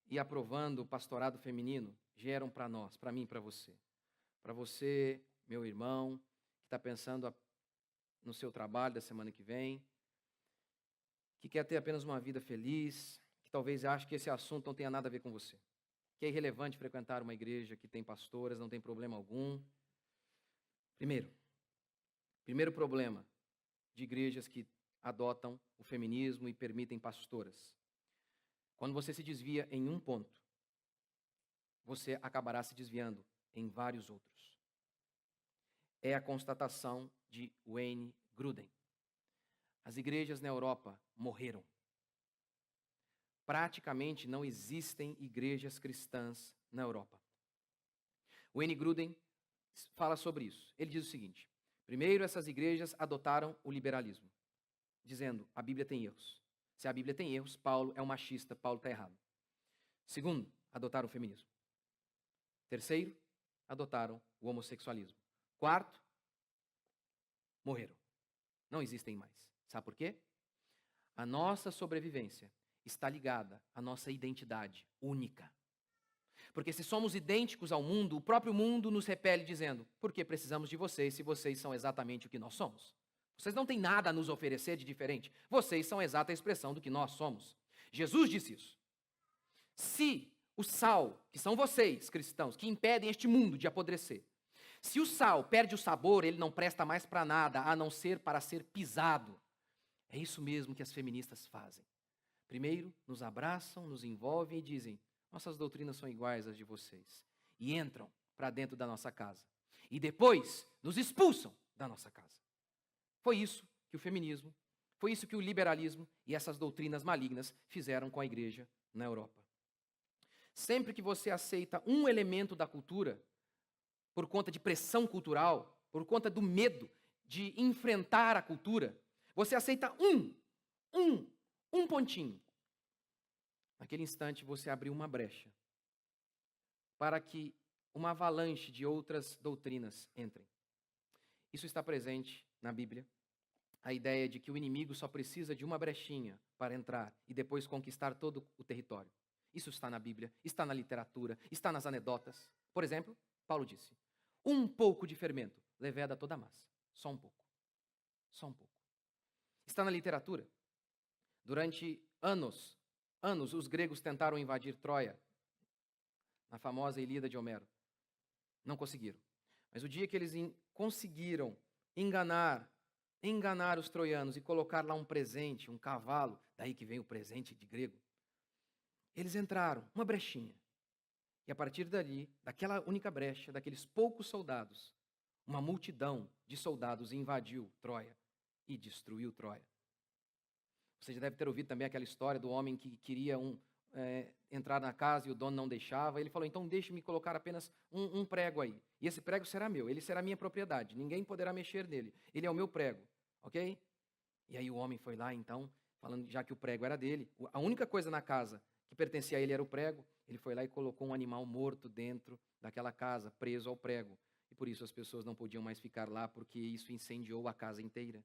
e aprovando o pastorado feminino, geram para nós, para mim e para você? Para você, meu irmão, que está pensando no seu trabalho da semana que vem, que quer ter apenas uma vida feliz, que talvez ache que esse assunto não tenha nada a ver com você, que é irrelevante frequentar uma igreja que tem pastoras, não tem problema algum. Primeiro problema de igrejas que adotam o feminismo e permitem pastoras. Quando você se desvia em um ponto, você acabará se desviando em vários outros. É a constatação de Wayne Grudem. As igrejas na Europa morreram. Praticamente não existem igrejas cristãs na Europa. Wayne Grudem fala sobre isso. Ele diz o seguinte: primeiro, essas igrejas adotaram o liberalismo, dizendo, a Bíblia tem erros. Se a Bíblia tem erros, Paulo é um machista, Paulo está errado. Segundo, adotaram o feminismo. Terceiro, adotaram o homossexualismo. Quarto, morreram. Não existem mais. Sabe por quê? A nossa sobrevivência está ligada à nossa identidade única. Porque se somos idênticos ao mundo, o próprio mundo nos repele dizendo, por que precisamos de vocês se vocês são exatamente o que nós somos? Vocês não têm nada a nos oferecer de diferente. Vocês são a exata expressão do que nós somos. Jesus disse isso. Se o sal, que são vocês, cristãos, que impedem este mundo de apodrecer. Se o sal perde o sabor, ele não presta mais para nada, a não ser para ser pisado. É isso mesmo que as feministas fazem. Primeiro, nos abraçam, nos envolvem e dizem: nossas doutrinas são iguais às de vocês. E entram para dentro da nossa casa. E depois, nos expulsam da nossa casa. Foi isso que o feminismo, foi isso que o liberalismo e essas doutrinas malignas fizeram com a igreja na Europa. Sempre que você aceita um elemento da cultura, por conta de pressão cultural, por conta do medo de enfrentar a cultura, você aceita um pontinho. Naquele instante você abriu uma brecha para que uma avalanche de outras doutrinas entrem. Isso está presente na Bíblia. A ideia de que o inimigo só precisa de uma brechinha para entrar e depois conquistar todo o território. Isso está na Bíblia, está na literatura, está nas anedotas. Por exemplo, Paulo disse: um pouco de fermento leveda toda a massa. Só um pouco. Só um pouco. Está na literatura. Durante anos, os gregos tentaram invadir Troia, na famosa Ilíada de Homero. Não conseguiram. Mas o dia que eles conseguiram enganar os troianos e colocar lá um presente, um cavalo, daí que vem o presente de grego, eles entraram, uma brechinha. E a partir dali, daquela única brecha, daqueles poucos soldados, uma multidão de soldados invadiu Troia e destruiu Troia. Você já deve ter ouvido também aquela história do homem que queria entrar na casa e o dono não deixava. Ele falou: então deixe-me colocar apenas um prego aí. E esse prego será meu, ele será minha propriedade. Ninguém poderá mexer nele. Ele é o meu prego, ok? E aí o homem foi lá, então, falando já que o prego era dele. A única coisa na casa que pertencia a ele era o prego. Ele foi lá e colocou um animal morto dentro daquela casa, preso ao prego. E por isso as pessoas não podiam mais ficar lá, porque isso incendiou a casa inteira.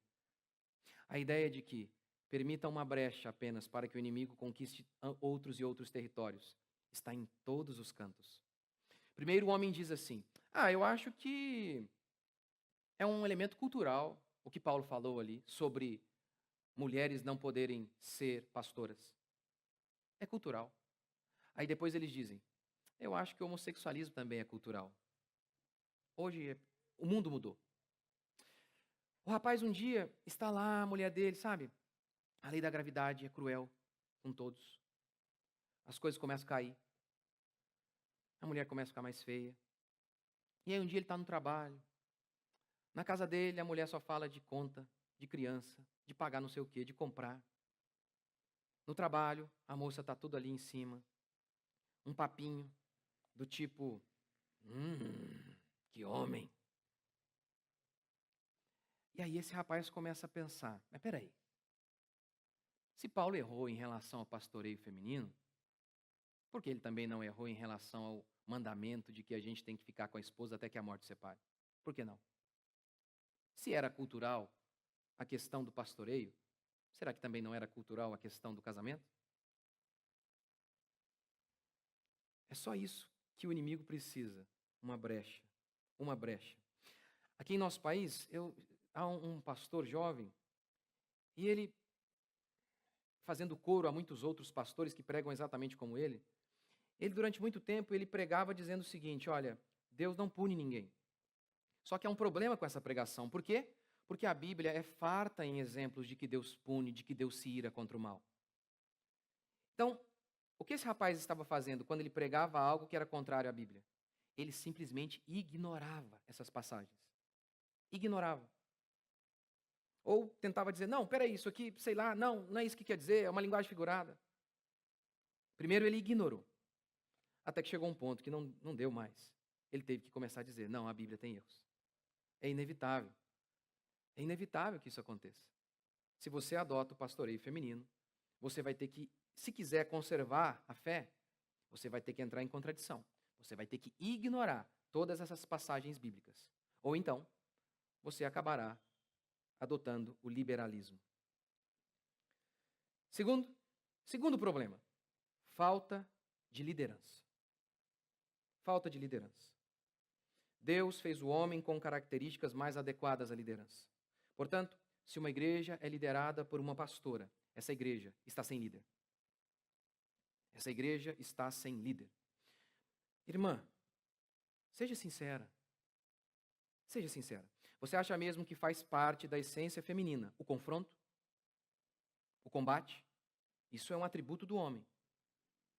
A ideia de que permita uma brecha apenas para que o inimigo conquiste outros e outros territórios está em todos os cantos. Primeiro o homem diz assim: eu acho que é um elemento cultural o que Paulo falou ali sobre mulheres não poderem ser pastoras. É cultural. Aí depois eles dizem: eu acho que o homossexualismo também é cultural. Hoje o mundo mudou. O rapaz um dia está lá, a mulher dele, sabe? A lei da gravidade é cruel com todos. As coisas começam a cair. A mulher começa a ficar mais feia. E aí um dia ele está no trabalho. Na casa dele, a mulher só fala de conta, de criança, de pagar não sei o quê, de comprar. No trabalho, a moça está tudo ali em cima. Um papinho do tipo: que homem. E aí esse rapaz começa a pensar: mas peraí, se Paulo errou em relação ao pastoreio feminino, por que ele também não errou em relação ao mandamento de que a gente tem que ficar com a esposa até que a morte separe? Por que não? Se era cultural a questão do pastoreio, será que também não era cultural a questão do casamento? É só isso que o inimigo precisa, uma brecha, uma brecha. Aqui em nosso país, há um pastor jovem, e ele, fazendo coro a muitos outros pastores que pregam exatamente como ele, durante muito tempo, ele pregava dizendo o seguinte: olha, Deus não pune ninguém. Só que há um problema com essa pregação. Por quê? Porque a Bíblia é farta em exemplos de que Deus pune, de que Deus se ira contra o mal. Então, o que esse rapaz estava fazendo quando ele pregava algo que era contrário à Bíblia? Ele simplesmente ignorava essas passagens. Ignorava. Ou tentava dizer: não, peraí, isso aqui, sei lá, não é isso que quer dizer, é uma linguagem figurada. Primeiro ele ignorou. Até que chegou um ponto que não deu mais. Ele teve que começar a dizer: não, a Bíblia tem erros. É inevitável. É inevitável que isso aconteça. Se você adota o pastoreio feminino, você vai ter que, se quiser conservar a fé, você vai ter que entrar em contradição. Você vai ter que ignorar todas essas passagens bíblicas. Ou então, você adotando o liberalismo. Segundo problema, falta de liderança. Falta de liderança. Deus fez o homem com características mais adequadas à liderança. Portanto, se uma igreja é liderada por uma pastora, essa igreja está sem líder. Essa igreja está sem líder. Irmã, seja sincera. Seja sincera. Você acha mesmo que faz parte da essência feminina o confronto? O combate? Isso é um atributo do homem.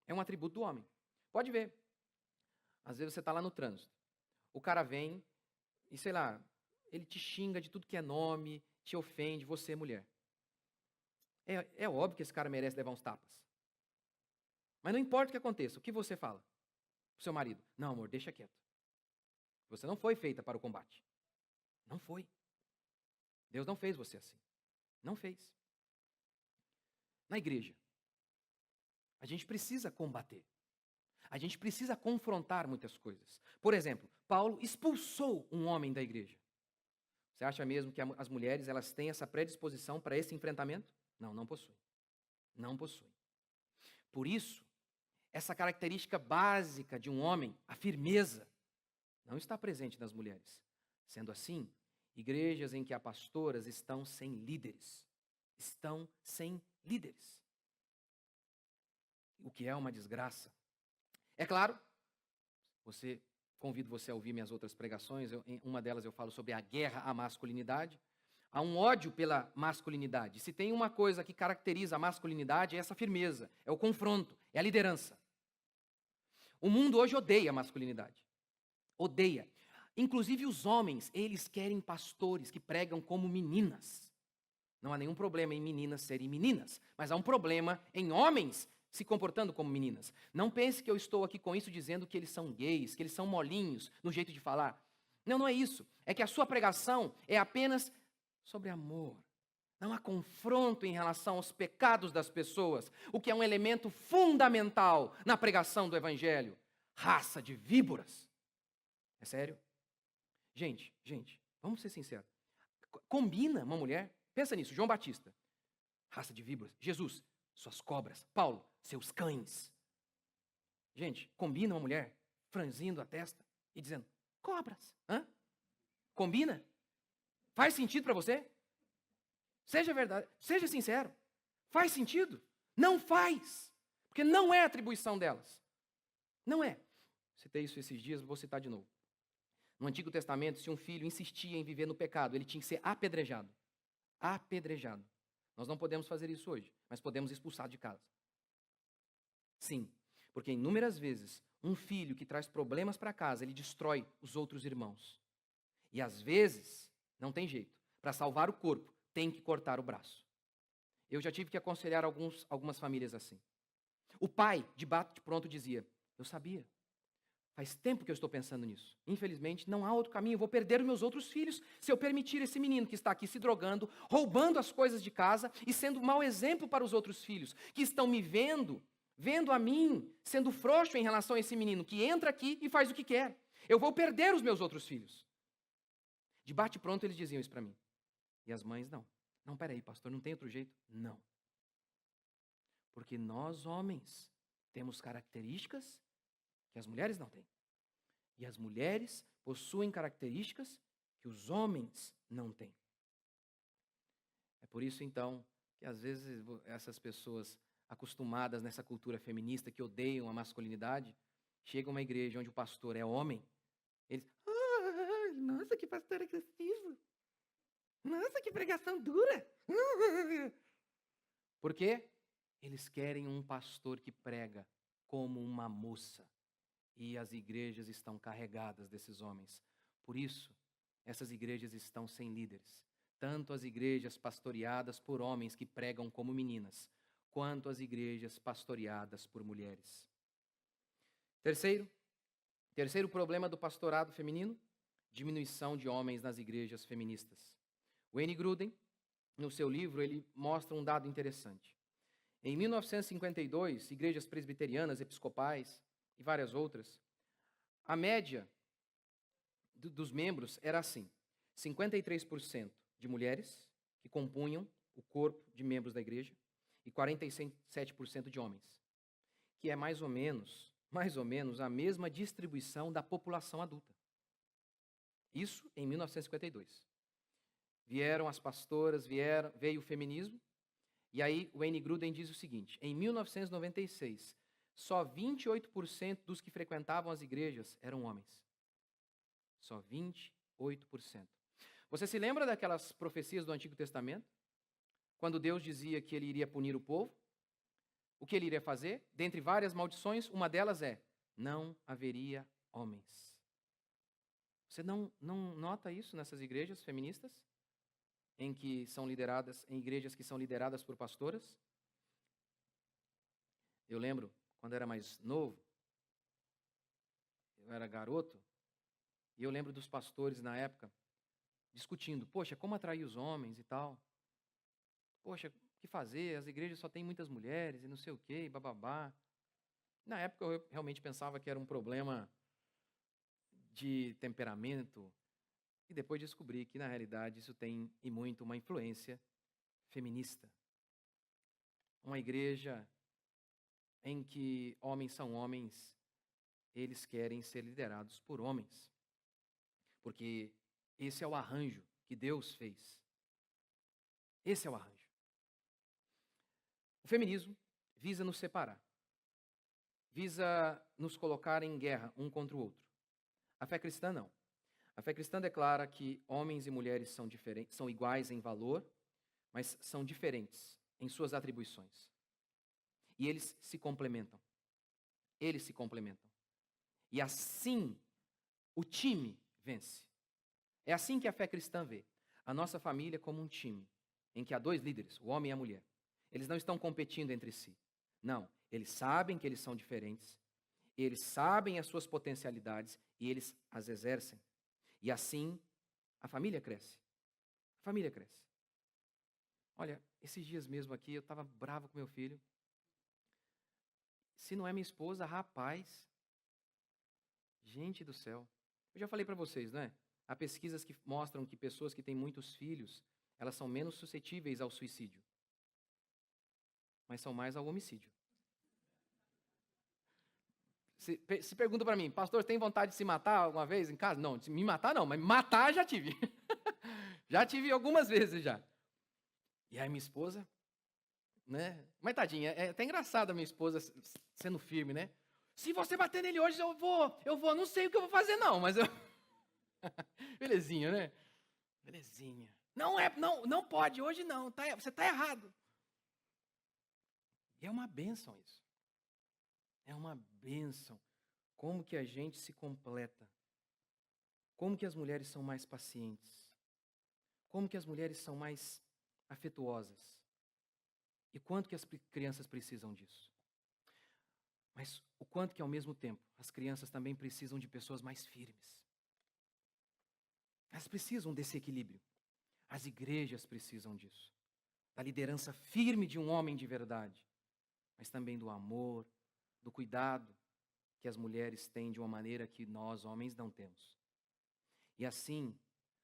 É um atributo do homem. Pode ver. Às vezes você está lá no trânsito. O cara vem e, sei lá, ele te xinga de tudo que é nome, te ofende, você, mulher. É óbvio que esse cara merece levar uns tapas. Mas não importa o que aconteça, o que você fala pro seu marido? Não, amor, deixa quieto. Você não foi feita para o combate. Não foi. Deus não fez você assim. Não fez. Na igreja, a gente precisa combater. A gente precisa confrontar muitas coisas. Por exemplo, Paulo expulsou um homem da igreja. Você acha mesmo que as mulheres elas têm essa predisposição para esse enfrentamento? Não, não possuem. Não possuem. Por isso, essa característica básica de um homem, a firmeza, não está presente nas mulheres. Sendo assim, igrejas em que há pastoras estão sem líderes. Estão sem líderes. O que é uma desgraça. É claro, convido você a ouvir minhas outras pregações. Em uma delas eu falo sobre a guerra à masculinidade. Há um ódio pela masculinidade. Se tem uma coisa que caracteriza a masculinidade, é essa firmeza, é o confronto, é a liderança. O mundo hoje odeia a masculinidade. Odeia. Inclusive os homens, eles querem pastores que pregam como meninas. Não há nenhum problema em meninas serem meninas, mas há um problema em homens se comportando como meninas. Não pense que eu estou aqui com isso dizendo que eles são gays, que eles são molinhos no jeito de falar. Não, não é isso. É que a sua pregação é apenas sobre amor. Não há confronto em relação aos pecados das pessoas, o que é um elemento fundamental na pregação do evangelho. Raça de víboras. É sério? Gente, vamos ser sinceros. Combina uma mulher? Pensa nisso, João Batista. Raça de víboras. Jesus, suas cobras. Paulo, seus cães. Gente, combina uma mulher franzindo a testa e dizendo, cobras. Hã? Combina? Faz sentido para você? Seja verdade, seja sincero. Faz sentido? Não faz. Porque não é atribuição delas. Não é. Citei isso esses dias, vou citar de novo. No Antigo Testamento, se um filho insistia em viver no pecado, ele tinha que ser apedrejado. Apedrejado. Nós não podemos fazer isso hoje, mas podemos expulsar de casa. Sim, porque inúmeras vezes, um filho que traz problemas para casa, ele destrói os outros irmãos. E às vezes, não tem jeito. Para salvar o corpo, tem que cortar o braço. Eu já tive que aconselhar algumas famílias assim. O pai, de bate-pronto, dizia, eu sabia. Faz tempo que eu estou pensando nisso. Infelizmente, não há outro caminho. Eu vou perder os meus outros filhos se eu permitir esse menino que está aqui se drogando, roubando as coisas de casa e sendo um mau exemplo para os outros filhos, que estão me vendo a mim, sendo frouxo em relação a esse menino que entra aqui e faz o que quer. Eu vou perder os meus outros filhos. De bate-pronto, eles diziam isso para mim. E as mães, não. Não, peraí, pastor, não tem outro jeito? Não. Porque nós, homens, temos características que as mulheres não têm. E as mulheres possuem características que os homens não têm. É por isso, então, que às vezes essas pessoas acostumadas nessa cultura feminista que odeiam a masculinidade, chegam a uma igreja onde o pastor é homem, eles, nossa, que pastor agressivo. Nossa, que pregação dura. Por quê? Eles querem um pastor que prega como uma moça. E as igrejas estão carregadas desses homens. Por isso, essas igrejas estão sem líderes. Tanto as igrejas pastoreadas por homens que pregam como meninas, quanto as igrejas pastoreadas por mulheres. Terceiro problema do pastorado feminino, diminuição de homens nas igrejas feministas. Wayne Grudem, no seu livro, ele mostra um dado interessante. Em 1952, igrejas presbiterianas, episcopais e várias outras, a média dos membros era assim: 53% de mulheres que compunham o corpo de membros da igreja e 47% de homens, que é mais ou menos a mesma distribuição da população adulta. Isso em 1952. Vieram as pastoras, veio o feminismo, e aí Wayne Grudem diz o seguinte: em 1996, só 28% dos que frequentavam as igrejas eram homens. Só 28%. Você se lembra daquelas profecias do Antigo Testamento? Quando Deus dizia que ele iria punir o povo? O que ele iria fazer? Dentre várias maldições, uma delas é: não haveria homens. Você não nota isso nessas igrejas feministas? Em igrejas que são lideradas por pastoras? Eu lembro, quando era mais novo, eu era garoto, e eu lembro dos pastores na época discutindo: poxa, como atrair os homens e tal? Poxa, o que fazer? As igrejas só têm muitas mulheres e não sei o quê, bababá. Na época eu realmente pensava que era um problema de temperamento, e depois descobri que na realidade isso tem e muito uma influência feminista. Uma igreja em que homens são homens, eles querem ser liderados por homens. Porque esse é o arranjo que Deus fez. Esse é o arranjo. O feminismo visa nos separar. Visa nos colocar em guerra um contra o outro. A fé cristã não. A fé cristã declara que homens e mulheres são iguais em valor, mas são diferentes em suas atribuições. E eles se complementam. Eles se complementam. E assim, o time vence. É assim que a fé cristã vê a nossa família como um time, em que há dois líderes, o homem e a mulher. Eles não estão competindo entre si. Não, eles sabem que eles são diferentes, eles sabem as suas potencialidades e eles as exercem. E assim, a família cresce. A família cresce. Olha, esses dias mesmo aqui, eu estava bravo com meu filho. Se não é minha esposa, rapaz. Gente do céu. Eu já falei para vocês, não é? Há pesquisas que mostram que pessoas que têm muitos filhos, elas são menos suscetíveis ao suicídio. Mas são mais ao homicídio. Se pergunta para mim: pastor, tem vontade de se matar alguma vez em casa? Não, me matar não, mas matar já tive. Já tive algumas vezes já. E aí minha esposa, né? Mas tadinha, é até engraçado a minha esposa sendo firme, né? Se você bater nele hoje, eu vou, não sei o que eu vou fazer não, mas eu... Belezinha, né? Belezinha. Não pode, hoje não, você está errado. E é uma bênção isso. É uma bênção. Como que a gente se completa. Como que as mulheres são mais pacientes. Como que as mulheres são mais afetuosas. E quanto que as crianças precisam disso. Mas o quanto que ao mesmo tempo as crianças também precisam de pessoas mais firmes. Elas precisam desse equilíbrio. As igrejas precisam disso. Da liderança firme de um homem de verdade. Mas também do amor, do cuidado que as mulheres têm de uma maneira que nós, homens, não temos. E assim,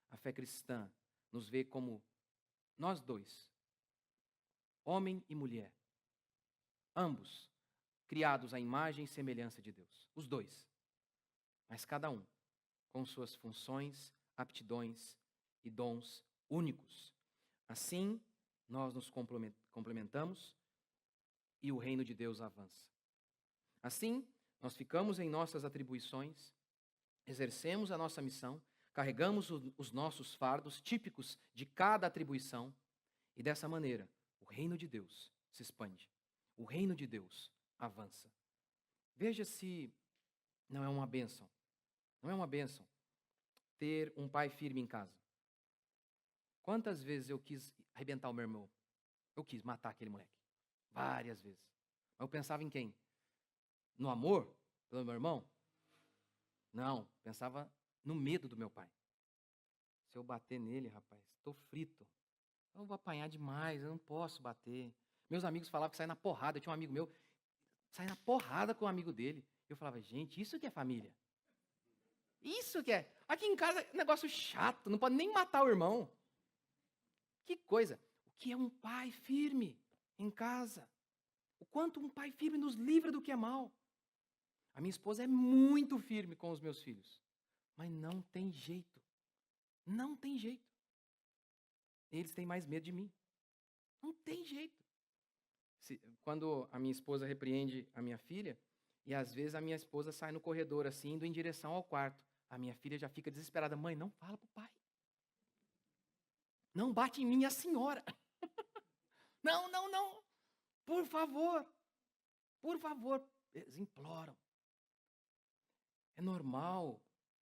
a fé cristã nos vê como nós dois, homem e mulher, ambos criados à imagem e semelhança de Deus. Os dois. Mas cada um com suas funções, aptidões e dons únicos. Assim, nós nos complementamos e o reino de Deus avança. Assim, nós ficamos em nossas atribuições, exercemos a nossa missão, carregamos os nossos fardos típicos de cada atribuição e dessa maneira o reino de Deus se expande. O reino de Deus avança. Veja se não é uma bênção. Não é uma bênção ter um pai firme em casa. Quantas vezes eu quis arrebentar o meu irmão? Eu quis matar aquele moleque. Várias vezes. Mas eu pensava em quem? No amor pelo meu irmão? Não, pensava no medo do meu pai. Se eu bater nele, rapaz, estou frito. Eu vou apanhar demais, eu não posso bater. Meus amigos falavam que saia na porrada. Eu tinha um amigo meu, saia na porrada com um amigo dele. Eu falava, gente, isso que é família. Isso que é. Aqui em casa, negócio chato, não pode nem matar o irmão. Que coisa. O que é um pai firme em casa? O quanto um pai firme nos livra do que é mal. A minha esposa é muito firme com os meus filhos. Mas não tem jeito. Não tem jeito. Eles têm mais medo de mim. Não tem jeito. Quando a minha esposa repreende a minha filha, e às vezes a minha esposa sai no corredor assim, indo em direção ao quarto. A minha filha já fica desesperada. Mãe, não fala pro pai. Não bate em mim, a senhora. Não, não, não. Por favor. Por favor. Eles imploram. É normal.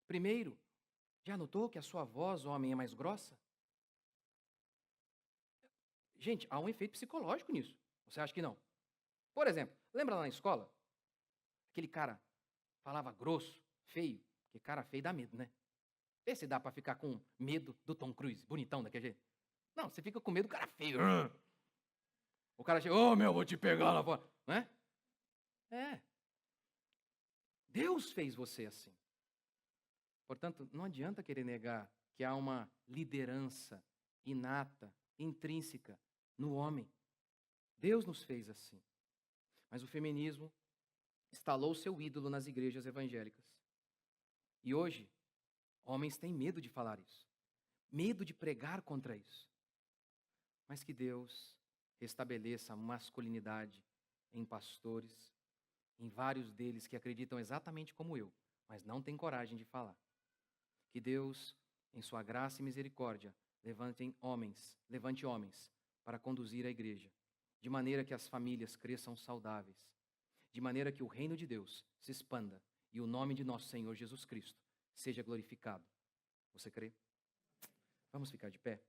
Primeiro, já notou que a sua voz, homem, é mais grossa? Gente, há um efeito psicológico nisso. Você acha que não? Por exemplo, lembra lá na escola? Aquele cara falava grosso, feio. Porque cara feio dá medo, né? Vê se dá pra ficar com medo do Tom Cruise, bonitão daquele jeito. Não, você fica com medo do cara feio. O cara chega, ô meu, vou te pegar lá fora. Não é? É. Deus fez você assim. Portanto, não adianta querer negar que há uma liderança inata, intrínseca no homem. Deus nos fez assim. Mas o feminismo instalou seu ídolo nas igrejas evangélicas. E hoje, homens têm medo de falar isso. Medo de pregar contra isso. Mas que Deus restabeleça a masculinidade em pastores, em vários deles que acreditam exatamente como eu, mas não têm coragem de falar. Que Deus, em sua graça e misericórdia, levante homens para conduzir a igreja, de maneira que as famílias cresçam saudáveis, de maneira que o reino de Deus se expanda e o nome de nosso Senhor Jesus Cristo seja glorificado. Você crê? Vamos ficar de pé?